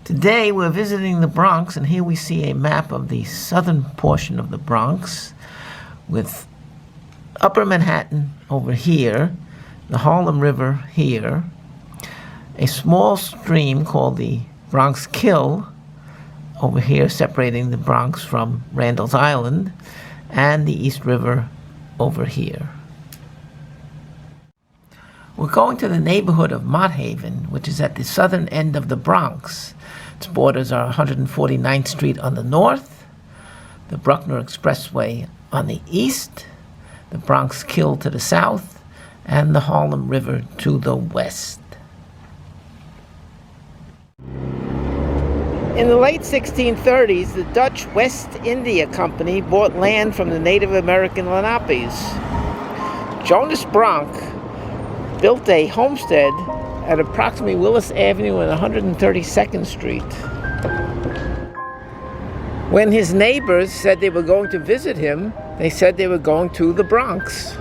Today we're visiting the Bronx, and here we see a map of the southern portion of the Bronx with Upper Manhattan over here, the Harlem River here, a small stream called the Bronx Kill over here separating the Bronx from Randall's Island, and the East River over here. We're going to the neighborhood of MottHaven, which is at the southern end of the Bronx. Its borders are 149th Street on the north, the Bruckner Expressway on the east, the Bronx Kill to the south, and the Harlem River to the west. In the late 1630s, the Dutch West India Company bought land from the Native American Lenapes. Jonas Bronk built a homestead at approximately Willis Avenue and 132nd Street. When his neighbors said they were going to visit him, they said they were going to the Bronx.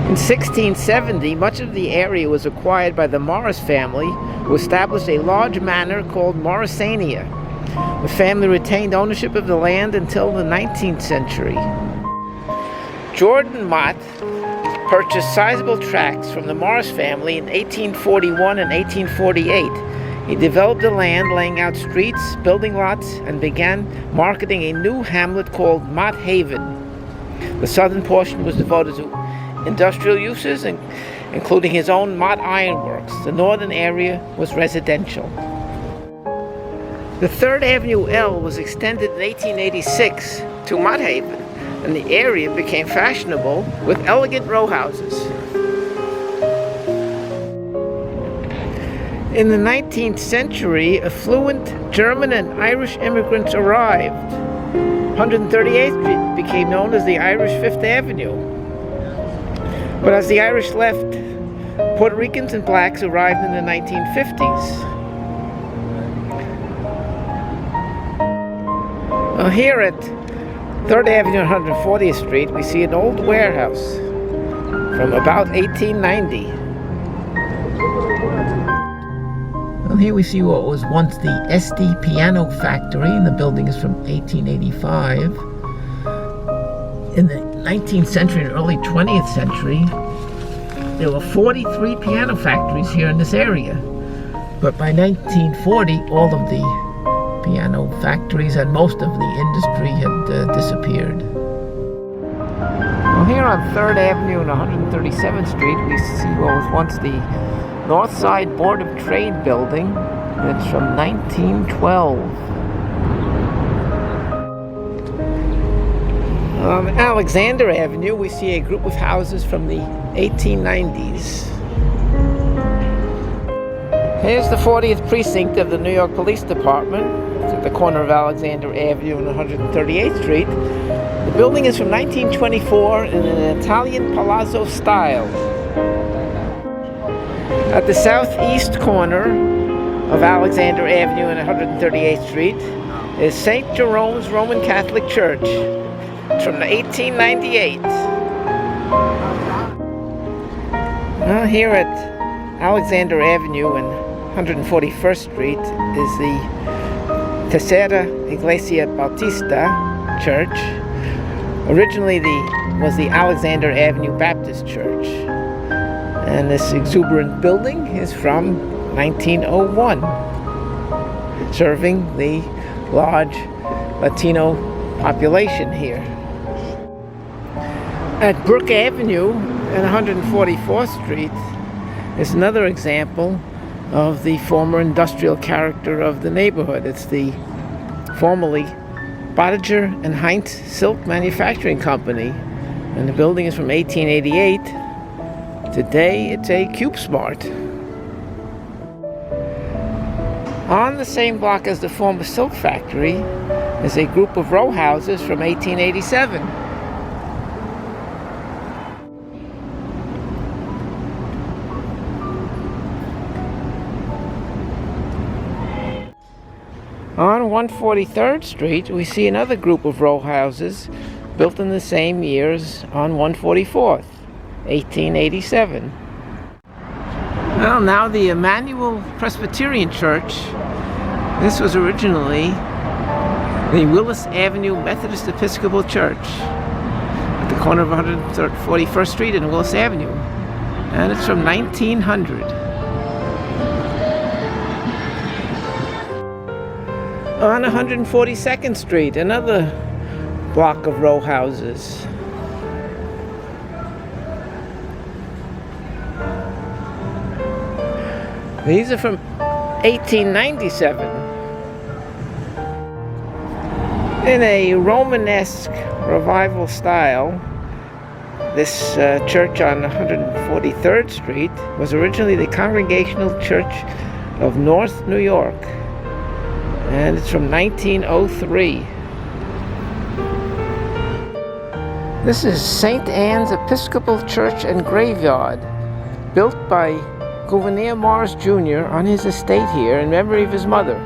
In 1670, much of the area was acquired by the Morris family, who established a large manor called Morrisania. The family retained ownership of the land until the 19th century. Jordan Mott purchased sizable tracts from the Morris family in 1841 and 1848. He developed the land, laying out streets, building lots, and began marketing a new hamlet called MottHaven. The southern portion was devoted to industrial uses, including his own Mott Iron Works. The northern area was residential. The 3rd Avenue L was extended in 1886 to MottHaven, and the area became fashionable with elegant row houses. In the 19th century, affluent German and Irish immigrants arrived. 138th Street became known as the Irish Fifth Avenue. But as the Irish left, Puerto Ricans and blacks arrived in the 1950s. Well, here at 3rd Avenue and 140th Street, we see an old warehouse from about 1890. Well, here we see what was once the SD Piano Factory, and the building is from 1885. In the 19th century and early 20th century, there were 43 piano factories here in this area. But by 1940, all of the piano factories and most of the industry had disappeared. Well, here on 3rd Avenue and 137th Street, we see what was once the Northside Board of Trade building. It's from 1912. On Alexander Avenue, we see a group of houses from the 1890s. Here's the 40th precinct of the New York Police Department. It's at the corner of Alexander Avenue and 138th Street. The building is from 1924 in an Italian palazzo style. At the southeast corner of Alexander Avenue and 138th Street is St. Jerome's Roman Catholic Church. It's from 1898. Well, here at Alexander Avenue and 141st Street is the Tercera Iglesia Bautista Church. Originally was the Alexander Avenue Baptist Church. And this exuberant building is from 1901, serving the large Latino population here. At Brook Avenue and 144th Street is another example of the former industrial character of the neighborhood. It's the formerly Bottager and Heinz Silk Manufacturing Company, and the building is from 1888. Today it's a CubeSmart. On the same block as the former silk factory is a group of row houses from 1887. On 143rd Street, we see another group of row houses built in the same years on 144th, 1887. Well, now the Emmanuel Presbyterian Church. This was originally the Willis Avenue Methodist Episcopal Church at the corner of 141st Street and Willis Avenue. And it's from 1900. On 142nd Street, another block of row houses. These are from 1897. In a Romanesque revival style, this church on 143rd Street was originally the Congregational Church of North New York, and it's from 1903. This is St. Anne's Episcopal Church and Graveyard, built by Gouverneur Morris Jr. on his estate here in memory of his mother.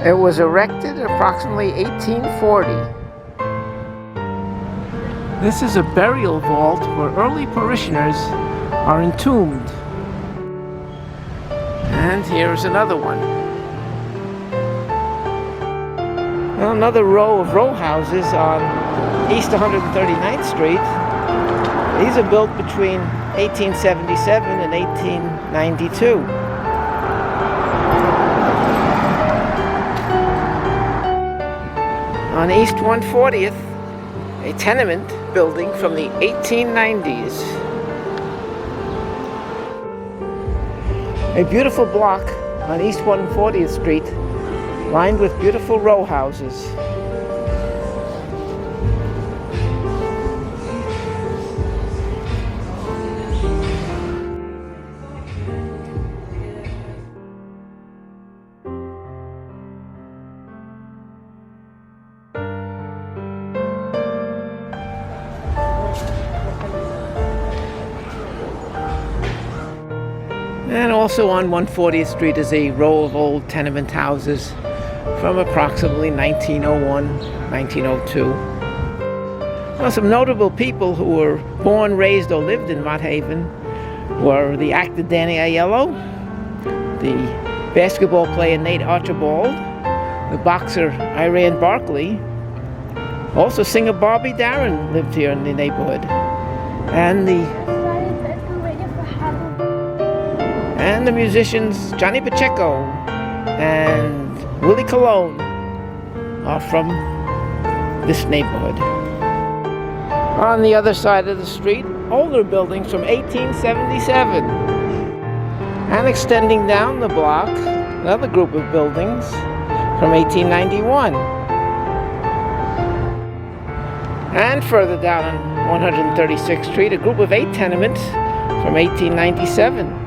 It was erected in approximately 1840. This is a burial vault where early parishioners are entombed. And here's another one. Another row of row houses on East 139th Street. These are built between 1877 and 1892. On East 140th, a tenement building from the 1890s. A beautiful block on East 140th Street, lined with beautiful row houses. And also on 140th Street is a row of old tenement houses from approximately 1901, 1902. Well, some notable people who were born, raised, or lived in Mott Haven were the actor Danny Aiello, the basketball player Nate Archibald, the boxer Iran Barkley. Also singer Barbie Darin lived here in the neighborhood. And the musicians Johnny Pacheco and Willie Colon are from this neighborhood. On the other side of the street, older buildings from 1877. And extending down the block, another group of buildings from 1891. And further down on 136th Street, a group of 8 tenements from 1897.